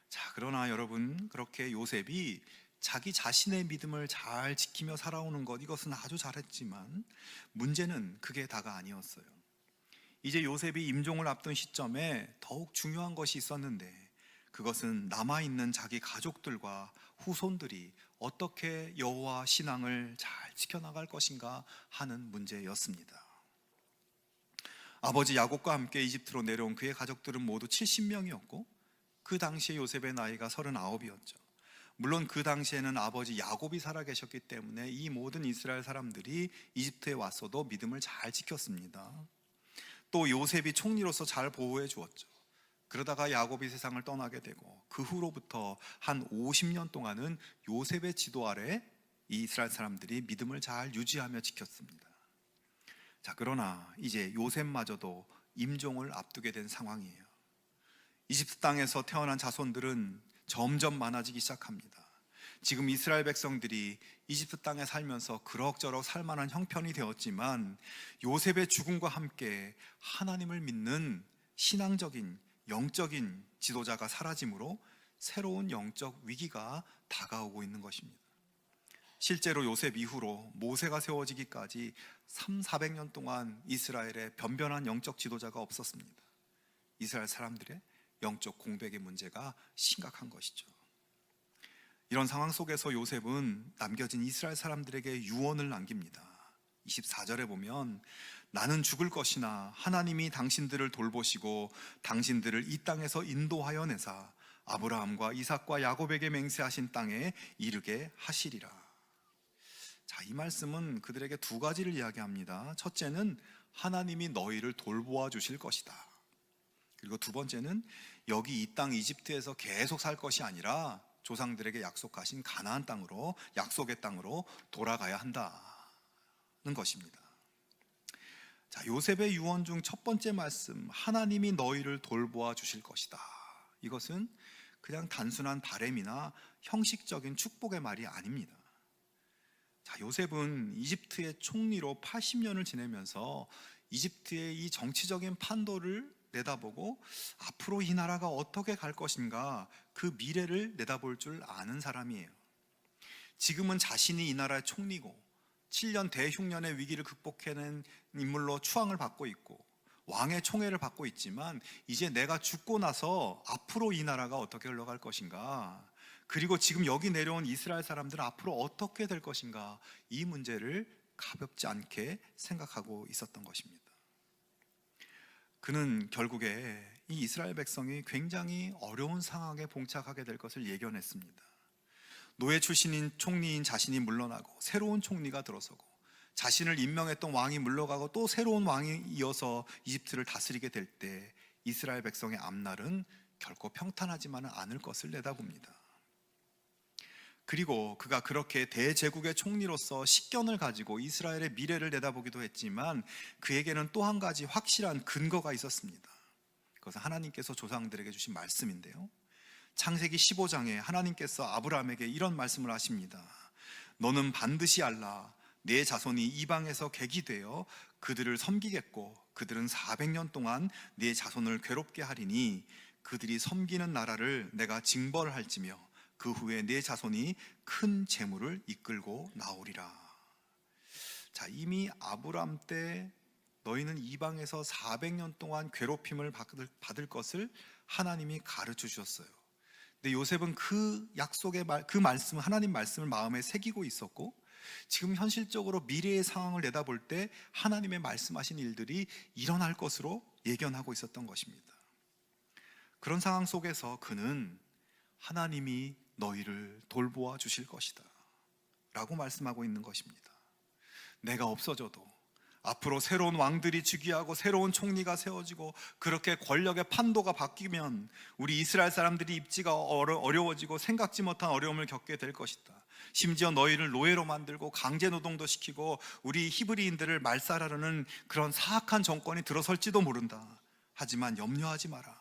자, 그러나 여러분, 그렇게 요셉이 자기 자신의 믿음을 잘 지키며 살아오는 것, 이것은 아주 잘했지만 문제는 그게 다가 아니었어요. 이제 요셉이 임종을 앞둔 시점에 더욱 중요한 것이 있었는데 그것은 남아있는 자기 가족들과 후손들이 어떻게 여호와 신앙을 잘 지켜나갈 것인가 하는 문제였습니다. 아버지 야곱과 함께 이집트로 내려온 그의 가족들은 모두 70명이었고 그 당시에 요셉의 나이가 39이었죠. 물론 그 당시에는 아버지 야곱이 살아계셨기 때문에 이 모든 이스라엘 사람들이 이집트에 왔어도 믿음을 잘 지켰습니다. 또 요셉이 총리로서 잘 보호해 주었죠. 그러다가 야곱이 세상을 떠나게 되고 그 후로부터 한 50년 동안은 요셉의 지도 아래 이 이스라엘 사람들이 믿음을 잘 유지하며 지켰습니다. 자, 그러나 이제 요셉마저도 임종을 앞두게 된 상황이에요. 이집트 땅에서 태어난 자손들은 점점 많아지기 시작합니다. 지금 이스라엘 백성들이 이집트 땅에 살면서 그럭저럭 살만한 형편이 되었지만 요셉의 죽음과 함께 하나님을 믿는 신앙적인 영적인 지도자가 사라짐으로 새로운 영적 위기가 다가오고 있는 것입니다. 실제로 요셉 이후로 모세가 세워지기까지 300~400년 동안 이스라엘에 변변한 영적 지도자가 없었습니다. 이스라엘 사람들의 영적 공백의 문제가 심각한 것이죠. 이런 상황 속에서 요셉은 남겨진 이스라엘 사람들에게 유언을 남깁니다. 24절에 보면 나는 죽을 것이나 하나님이 당신들을 돌보시고 당신들을 이 땅에서 인도하여 내사 아브라함과 이삭과 야곱에게 맹세하신 땅에 이르게 하시리라. 자, 이 말씀은 그들에게 두 가지를 이야기합니다. 첫째는 하나님이 너희를 돌보아 주실 것이다. 그리고 두 번째는 여기 이 땅 이집트에서 계속 살 것이 아니라 조상들에게 약속하신 가나안 땅으로, 약속의 땅으로 돌아가야 한다는 것입니다. 자, 요셉의 유언 중 첫 번째 말씀, 하나님이 너희를 돌보아 주실 것이다. 이것은 그냥 단순한 바램이나 형식적인 축복의 말이 아닙니다. 자, 요셉은 이집트의 총리로 80년을 지내면서 이집트의 이 정치적인 판도를 내다보고 앞으로 이 나라가 어떻게 갈 것인가 그 미래를 내다볼 줄 아는 사람이에요. 지금은 자신이 이 나라의 총리고 7년 대흉년의 위기를 극복해낸 인물로 추앙을 받고 있고 왕의 총애를 받고 있지만 이제 내가 죽고 나서 앞으로 이 나라가 어떻게 흘러갈 것인가, 그리고 지금 여기 내려온 이스라엘 사람들은 앞으로 어떻게 될 것인가, 이 문제를 가볍지 않게 생각하고 있었던 것입니다. 그는 결국에 이 이스라엘 백성이 굉장히 어려운 상황에 봉착하게 될 것을 예견했습니다. 노예 출신인 총리인 자신이 물러나고 새로운 총리가 들어서고 자신을 임명했던 왕이 물러가고 또 새로운 왕이 이어서 이집트를 다스리게 될 때 이스라엘 백성의 앞날은 결코 평탄하지만은 않을 것을 내다봅니다. 그리고 그가 그렇게 대제국의 총리로서 식견을 가지고 이스라엘의 미래를 내다보기도 했지만 그에게는 또 한 가지 확실한 근거가 있었습니다. 그것은 하나님께서 조상들에게 주신 말씀인데요, 창세기 15장에 하나님께서 아브라함에게 이런 말씀을 하십니다. 너는 반드시 알라. 내 자손이 이방에서 객이 되어 그들을 섬기겠고 그들은 400년 동안 내 자손을 괴롭게 하리니 그들이 섬기는 나라를 내가 징벌할지며 그 후에 내 자손이 큰 재물을 이끌고 나오리라. 자, 이미 아브람 때 너희는 이방에서 400년 동안 괴롭힘을 받을 것을 하나님이 가르쳐 주셨어요. 근데 요셉은 그 약속의 그 말씀, 하나님 말씀을 마음에 새기고 있었고 지금 현실적으로 미래의 상황을 내다볼 때 하나님의 말씀하신 일들이 일어날 것으로 예견하고 있었던 것입니다. 그런 상황 속에서 그는 하나님이 너희를 돌보아 주실 것이다 라고 말씀하고 있는 것입니다. 내가 없어져도 앞으로 새로운 왕들이 즉위하고 새로운 총리가 세워지고 그렇게 권력의 판도가 바뀌면 우리 이스라엘 사람들이 입지가 어려워지고 생각지 못한 어려움을 겪게 될 것이다. 심지어 너희를 노예로 만들고 강제 노동도 시키고 우리 히브리인들을 말살하려는 그런 사악한 정권이 들어설지도 모른다. 하지만 염려하지 마라.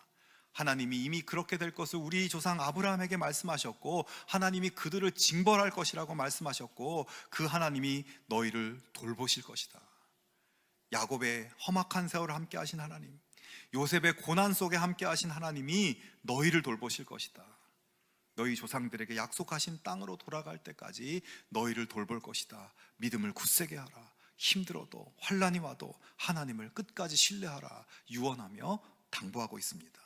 하나님이 이미 그렇게 될 것을 우리 조상 아브라함에게 말씀하셨고 하나님이 그들을 징벌할 것이라고 말씀하셨고 그 하나님이 너희를 돌보실 것이다. 야곱의 험악한 세월을 함께 하신 하나님, 요셉의 고난 속에 함께 하신 하나님이 너희를 돌보실 것이다. 너희 조상들에게 약속하신 땅으로 돌아갈 때까지 너희를 돌볼 것이다. 믿음을 굳세게 하라. 힘들어도 환난이 와도 하나님을 끝까지 신뢰하라. 유언하며 당부하고 있습니다.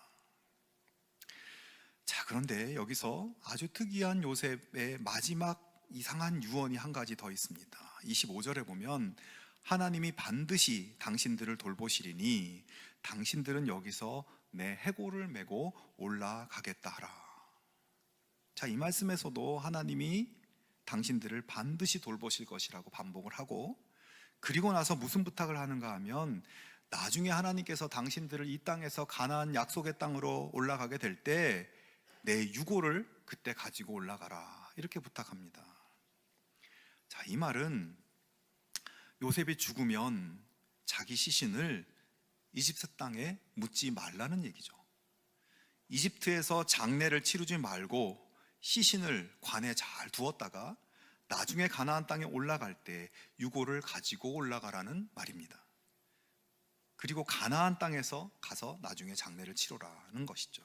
자, 그런데 여기서 아주 특이한 요셉의 마지막 이상한 유언이 한 가지 더 있습니다. 25절에 보면 하나님이 반드시 당신들을 돌보시리니 당신들은 여기서 내 해골을 메고 올라가겠다 하라. 자, 이 말씀에서도 하나님이 당신들을 반드시 돌보실 것이라고 반복을 하고, 그리고 나서 무슨 부탁을 하는가 하면 나중에 하나님께서 당신들을 이 땅에서 가나안 약속의 땅으로 올라가게 될 때 내 유고를 그때 가지고 올라가라, 이렇게 부탁합니다. 자, 이 말은 요셉이 죽으면 자기 시신을 이집트 땅에 묻지 말라는 얘기죠. 이집트에서 장례를 치르지 말고 시신을 관에 잘 두었다가 나중에 가나안 땅에 올라갈 때 유골을 가지고 올라가라는 말입니다. 그리고 가나안 땅에서 가서 나중에 장례를 치르라는 것이죠.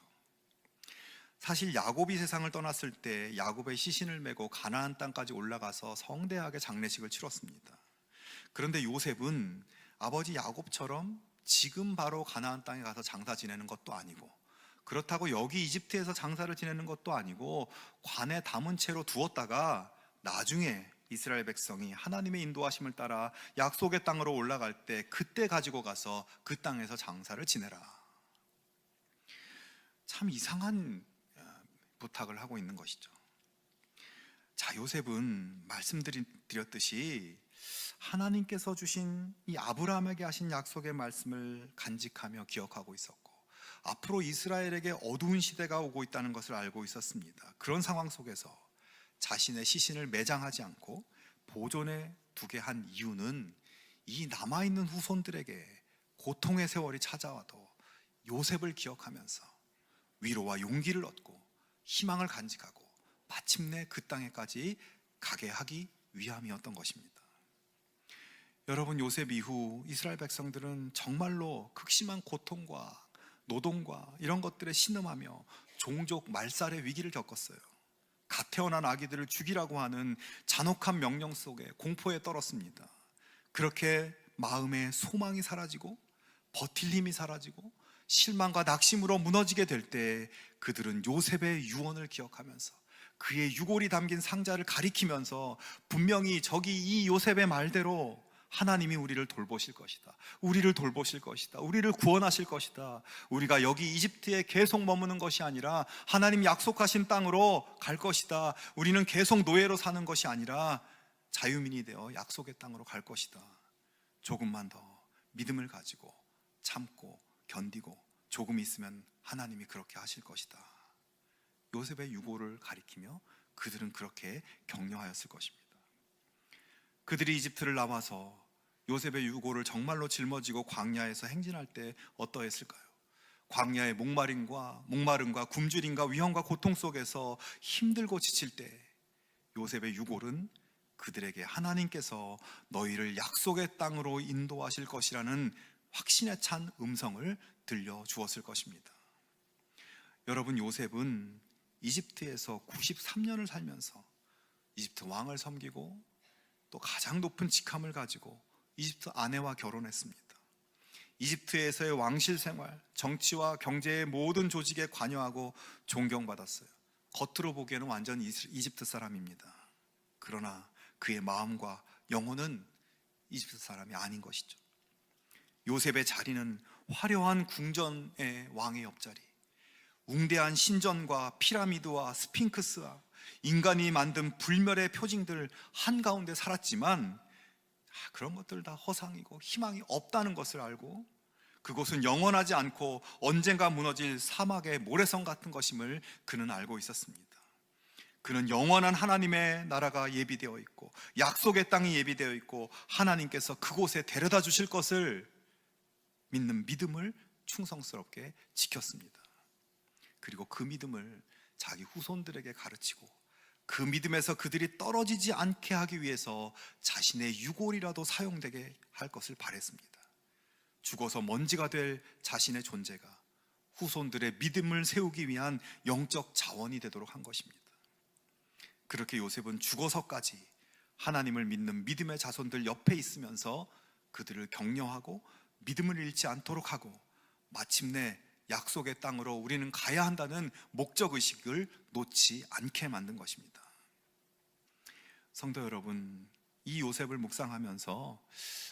사실 야곱이 세상을 떠났을 때 야곱의 시신을 메고 가나안 땅까지 올라가서 성대하게 장례식을 치렀습니다. 그런데 요셉은 아버지 야곱처럼 지금 바로 가나안 땅에 가서 장사 지내는 것도 아니고, 그렇다고 여기 이집트에서 장사를 지내는 것도 아니고 관에 담은 채로 두었다가 나중에 이스라엘 백성이 하나님의 인도하심을 따라 약속의 땅으로 올라갈 때 그때 가지고 가서 그 땅에서 장사를 지내라. 참 이상한 부탁을 하고 있는 것이죠. 자, 요셉은 말씀드렸듯이 하나님께서 주신 이 아브라함에게 하신 약속의 말씀을 간직하며 기억하고 있었고, 앞으로 이스라엘에게 어두운 시대가 오고 있다는 것을 알고 있었습니다. 그런 상황 속에서 자신의 시신을 매장하지 않고 보존해 두게 한 이유는 이 남아있는 후손들에게 고통의 세월이 찾아와도 요셉을 기억하면서 위로와 용기를 얻고 희망을 간직하고 마침내 그 땅에까지 가게 하기 위함이었던 것입니다. 여러분, 요셉 이후 이스라엘 백성들은 정말로 극심한 고통과 노동과 이런 것들에 신음하며 종족 말살의 위기를 겪었어요. 갓 태어난 아기들을 죽이라고 하는 잔혹한 명령 속에 공포에 떨었습니다. 그렇게 마음의 소망이 사라지고 버틸 힘이 사라지고 실망과 낙심으로 무너지게 될 때 그들은 요셉의 유언을 기억하면서 그의 유골이 담긴 상자를 가리키면서 분명히 저기 이 요셉의 말대로 하나님이 우리를 돌보실 것이다, 우리를 돌보실 것이다, 우리를 구원하실 것이다, 우리가 여기 이집트에 계속 머무는 것이 아니라 하나님 약속하신 땅으로 갈 것이다, 우리는 계속 노예로 사는 것이 아니라 자유민이 되어 약속의 땅으로 갈 것이다, 조금만 더 믿음을 가지고 참고 견디고 조금 있으면 하나님이 그렇게 하실 것이다. 요셉의 유고를 가리키며 그들은 그렇게 격려하였을 것입니다. 그들이 이집트를 나와서 요셉의 유고를 정말로 짊어지고 광야에서 행진할 때 어떠했을까요? 광야의 목마름과 굶주림과 위험과 고통 속에서 힘들고 지칠 때 요셉의 유골은 그들에게 하나님께서 너희를 약속의 땅으로 인도하실 것이라는 확신에 찬 음성을 들려주었을 것입니다. 여러분, 요셉은 이집트에서 93년을 살면서 이집트 왕을 섬기고 또 가장 높은 직함을 가지고 이집트 아내와 결혼했습니다. 이집트에서의 왕실 생활, 정치와 경제의 모든 조직에 관여하고 존경받았어요. 겉으로 보기에는 완전 이집트 사람입니다. 그러나 그의 마음과 영혼은 이집트 사람이 아닌 것이죠. 요셉의 자리는 화려한 궁전의 왕의 옆자리, 웅대한 신전과 피라미드와 스핑크스와 인간이 만든 불멸의 표징들 한가운데 살았지만 그런 것들 다 허상이고 희망이 없다는 것을 알고 그곳은 영원하지 않고 언젠가 무너질 사막의 모래성 같은 것임을 그는 알고 있었습니다. 그는 영원한 하나님의 나라가 예비되어 있고 약속의 땅이 예비되어 있고 하나님께서 그곳에 데려다 주실 것을 믿는 믿음을 충성스럽게 지켰습니다. 그리고 그 믿음을 자기 후손들에게 가르치고 그 믿음에서 그들이 떨어지지 않게 하기 위해서 자신의 유골이라도 사용되게 할 것을 바랬습니다. 죽어서 먼지가 될 자신의 존재가 후손들의 믿음을 세우기 위한 영적 자원이 되도록 한 것입니다. 그렇게 요셉은 죽어서까지 하나님을 믿는 믿음의 자손들 옆에 있으면서 그들을 격려하고 믿음을 잃지 않도록 하고 마침내 약속의 땅으로 우리는 가야 한다는 목적의식을 놓지 않게 만든 것입니다. 성도 여러분, 이 요셉을 묵상하면서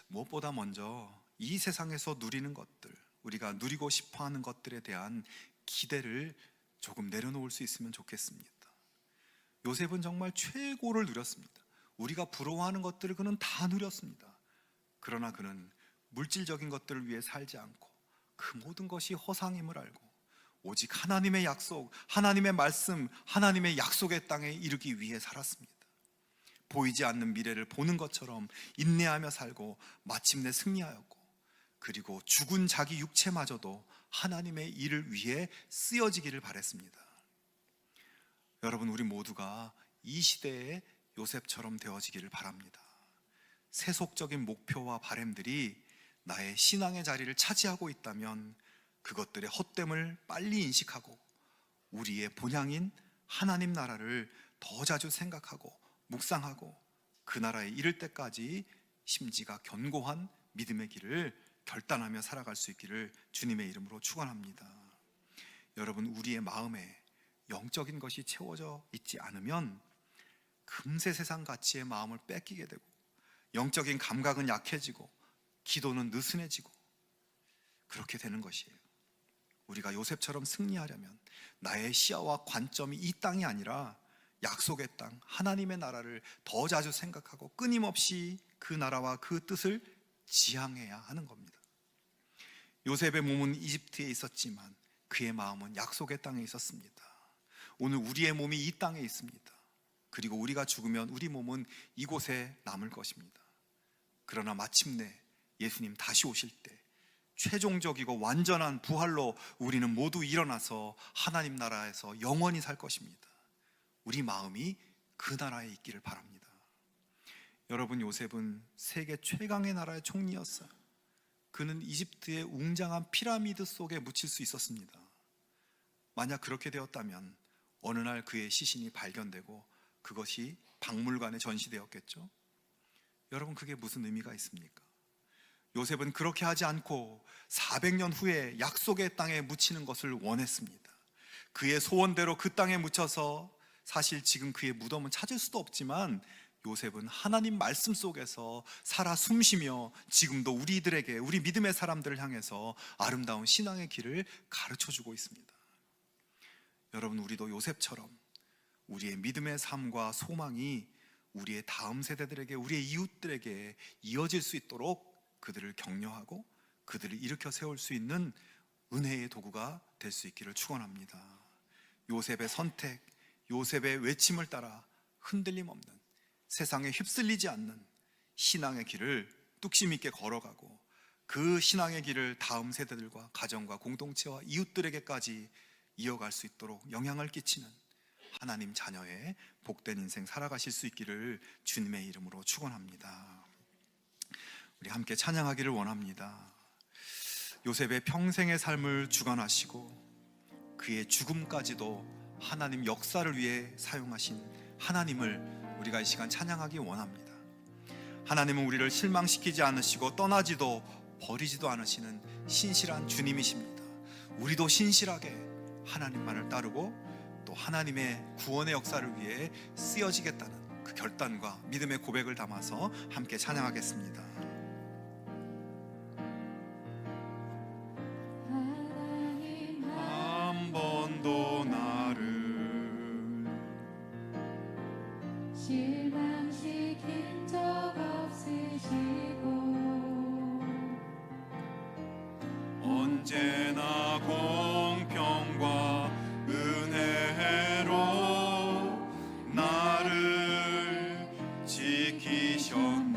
무엇보다 먼저 이 세상에서 누리는 것들, 우리가 누리고 싶어하는 것들에 대한 기대를 조금 내려놓을 수 있으면 좋겠습니다. 요셉은 정말 최고를 누렸습니다. 우리가 부러워하는 것들을 그는 다 누렸습니다. 그러나 그는 물질적인 것들을 위해 살지 않고 그 모든 것이 허상임을 알고 오직 하나님의 약속, 하나님의 말씀, 하나님의 약속의 땅에 이르기 위해 살았습니다. 보이지 않는 미래를 보는 것처럼 인내하며 살고 마침내 승리하였고 그리고 죽은 자기 육체마저도 하나님의 일을 위해 쓰여지기를 바랬습니다. 여러분, 우리 모두가 이 시대의 요셉처럼 되어지기를 바랍니다. 세속적인 목표와 바램들이 나의 신앙의 자리를 차지하고 있다면 그것들의 헛됨을 빨리 인식하고 우리의 본향인 하나님 나라를 더 자주 생각하고 묵상하고 그 나라에 이를 때까지 심지가 견고한 믿음의 길을 결단하며 살아갈 수 있기를 주님의 이름으로 축원합니다. 여러분, 우리의 마음에 영적인 것이 채워져 있지 않으면 금세 세상 가치의 마음을 뺏기게 되고 영적인 감각은 약해지고 기도는 느슨해지고 그렇게 되는 것이에요. 우리가 요셉처럼 승리하려면 나의 시야와 관점이 이 땅이 아니라 약속의 땅 하나님의 나라를 더 자주 생각하고 끊임없이 그 나라와 그 뜻을 지향해야 하는 겁니다. 요셉의 몸은 이집트에 있었지만 그의 마음은 약속의 땅에 있었습니다. 오늘 우리의 몸이 이 땅에 있습니다. 그리고 우리가 죽으면 우리 몸은 이곳에 남을 것입니다. 그러나 마침내 예수님 다시 오실 때 최종적이고 완전한 부활로 우리는 모두 일어나서 하나님 나라에서 영원히 살 것입니다. 우리 마음이 그 나라에 있기를 바랍니다. 여러분, 요셉은 세계 최강의 나라의 총리였어요. 그는 이집트의 웅장한 피라미드 속에 묻힐 수 있었습니다. 만약 그렇게 되었다면 어느 날 그의 시신이 발견되고 그것이 박물관에 전시되었겠죠. 여러분, 그게 무슨 의미가 있습니까? 요셉은 그렇게 하지 않고 400년 후에 약속의 땅에 묻히는 것을 원했습니다. 그의 소원대로 그 땅에 묻혀서 사실 지금 그의 무덤은 찾을 수도 없지만 요셉은 하나님 말씀 속에서 살아 숨쉬며 지금도 우리들에게, 우리 믿음의 사람들을 향해서 아름다운 신앙의 길을 가르쳐주고 있습니다. 여러분, 우리도 요셉처럼 우리의 믿음의 삶과 소망이 우리의 다음 세대들에게, 우리의 이웃들에게 이어질 수 있도록 그들을 격려하고 그들을 일으켜 세울 수 있는 은혜의 도구가 될 수 있기를 축원합니다. 요셉의 선택, 요셉의 외침을 따라 흔들림 없는, 세상에 휩쓸리지 않는 신앙의 길을 뚝심 있게 걸어가고 그 신앙의 길을 다음 세대들과 가정과 공동체와 이웃들에게까지 이어갈 수 있도록 영향을 끼치는 하나님 자녀의 복된 인생 살아가실 수 있기를 주님의 이름으로 축원합니다. 우리 함께 찬양하기를 원합니다. 요셉의 평생의 삶을 주관하시고 그의 죽음까지도 하나님 역사를 위해 사용하신 하나님을 우리가 이 시간 찬양하기 원합니다. 하나님은 우리를 실망시키지 않으시고 떠나지도 버리지도 않으시는 신실한 주님이십니다. 우리도 신실하게 하나님만을 따르고 또 하나님의 구원의 역사를 위해 쓰여지겠다는 그 결단과 믿음의 고백을 담아서 함께 찬양하겠습니다. 한 번도 나를 실망시킨 적 없으시고 언제나 공평과 은혜로 나를 지키셨네.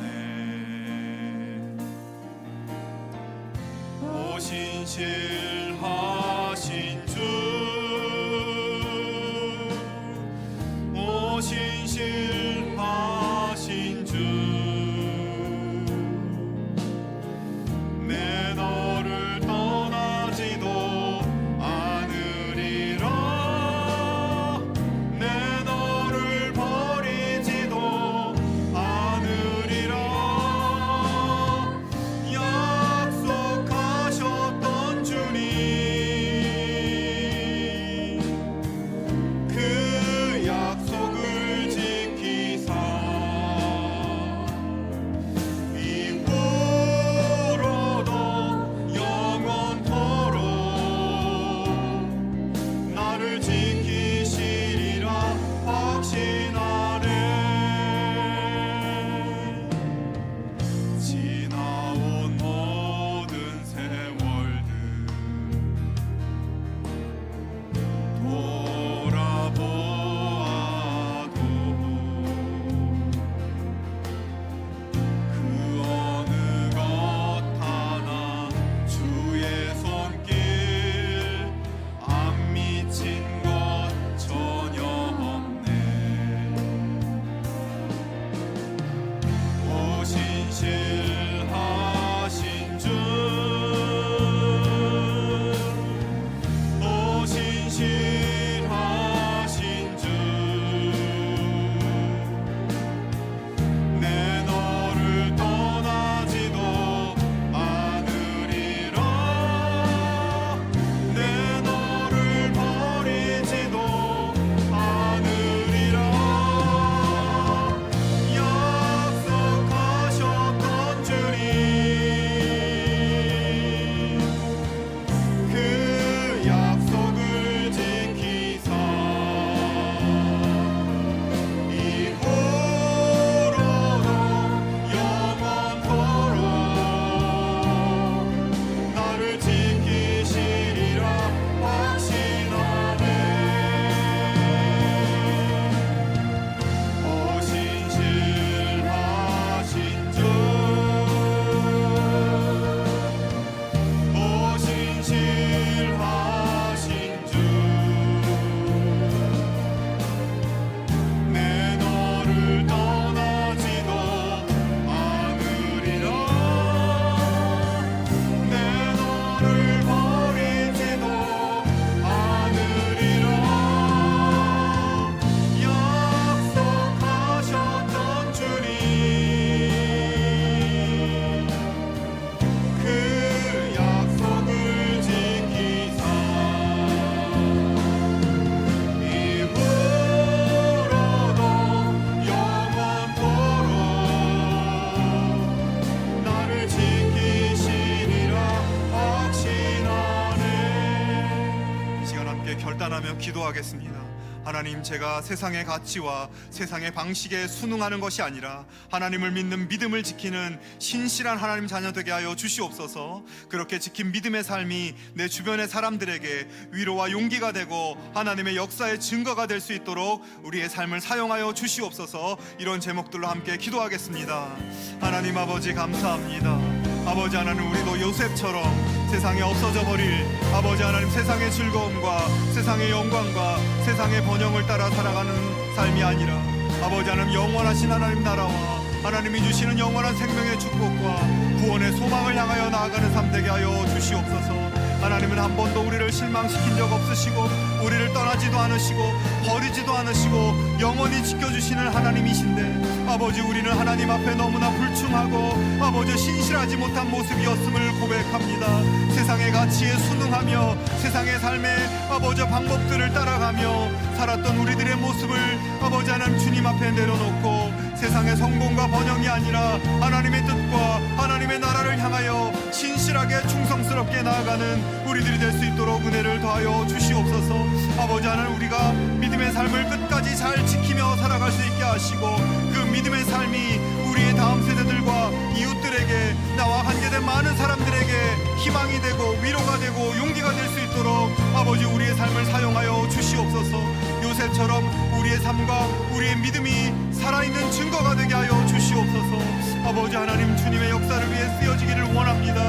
기도하겠습니다. 하나님, 제가 세상의 가치와 세상의 방식에 순응하는 것이 아니라 하나님을 믿는 믿음을 지키는 신실한 하나님 자녀 되게 하여 주시옵소서. 그렇게 지킨 믿음의 삶이 내 주변의 사람들에게 위로와 용기가 되고 하나님의 역사의 증거가 될 수 있도록 우리의 삶을 사용하여 주시옵소서. 이런 제목들로 함께 기도하겠습니다. 하나님 아버지, 감사합니다. 아버지 하나님, 우리도 요셉처럼 세상에 없어져 버릴 아버지 하나님, 세상의 즐거움과 세상의 영광과 세상의 번영을 따라 살아가는 삶이 아니라 아버지 하나님, 영원하신 하나님 나라와 하나님이 주시는 영원한 생명의 축복과 구원의 소망을 향하여 나아가는 삶 되게 하여 주시옵소서. 하나님은 한 번도 우리를 실망시킨 적 없으시고 우리를 떠나지도 않으시고 버리지도 않으시고 영원히 지켜주시는 하나님이신데 아버지, 우리는 하나님 앞에 너무나 불충하고 아버지 신실하지 못한 모습이었음을 고백합니다. 세상의 가치에 순응하며 세상의 삶의 아버지 방법들을 따라가며 살았던 우리들의 모습을 아버지 하나님 주님 앞에 내려놓고 세상의 성공과 번영이 아니라 하나님의 뜻과 하나님의 나라를 향하여 신실하게 충성스럽게 나아가는 우리들이 될 수 있도록 은혜를 더하여 주시옵소서. 아버지 하나님, 우리가 믿음의 삶을 끝까지 잘 지키며 살아갈 수 있게 하시고 그 믿음의 삶이 우리의 다음 세대들과 이웃들에게, 나와 관계된 많은 사람들에게 희망이 되고 위로가 되고 용기가 될 수 있도록 아버지, 우리의 삶을 사용하여 주시옵소서. 요셉처럼 우리의 삶과 우리의 믿음이 살아있는 증거가 되게 하여 주시옵소서. 아버지 하나님, 주님의 역사를 위해 쓰여지기를 원합니다.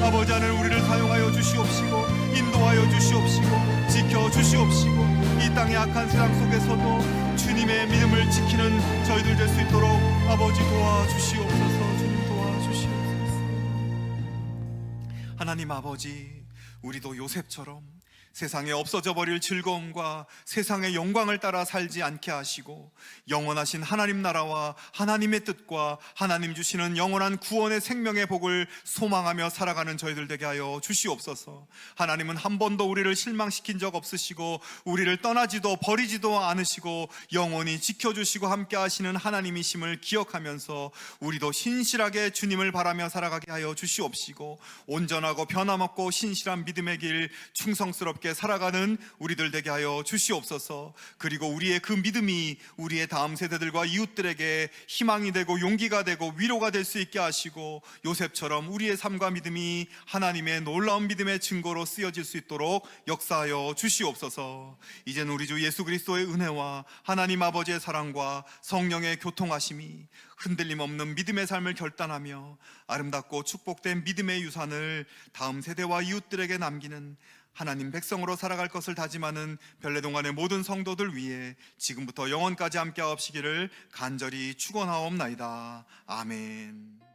아버지 하나님, 우리를 사용하여 주시옵시고 인도하여 주시옵시고 지켜주시옵시고 이 땅의 악한 세상 속에서도 주님의 믿음을 지키는 저희들 될 수 있도록 아버지 도와주시옵소서. 주님 도와주시옵소서. 하나님 아버지, 우리도 요셉처럼 세상에 없어져 버릴 즐거움과 세상의 영광을 따라 살지 않게 하시고 영원하신 하나님 나라와 하나님의 뜻과 하나님 주시는 영원한 구원의 생명의 복을 소망하며 살아가는 저희들 되게 하여 주시옵소서. 하나님은 한 번도 우리를 실망시킨 적 없으시고 우리를 떠나지도 버리지도 않으시고 영원히 지켜주시고 함께 하시는 하나님이심을 기억하면서 우리도 신실하게 주님을 바라며 살아가게 하여 주시옵시고 온전하고 변함없고 신실한 믿음의 길 충성스럽게 살아가는 우리들 되게 하여 주시옵소서. 그리고 우리의 그 믿음이 우리의 다음 세대들과 이웃들에게 희망이 되고 용기가 되고 위로가 될 수 있게 하시고 요셉처럼 우리의 삶과 믿음이 하나님의 놀라운 믿음의 증거로 쓰여질 수 있도록 역사하여 주시옵소서. 이제는 우리 주 예수 그리스도의 은혜와 하나님 아버지의 사랑과 성령의 교통하심이 흔들림 없는 믿음의 삶을 결단하며 아름답고 축복된 믿음의 유산을 다음 세대와 이웃들에게 남기는 하나님 백성으로 살아갈 것을 다짐하는 별내동안의 모든 성도들 위해 지금부터 영원까지 함께 하옵시기를 간절히 축원하옵나이다. 아멘.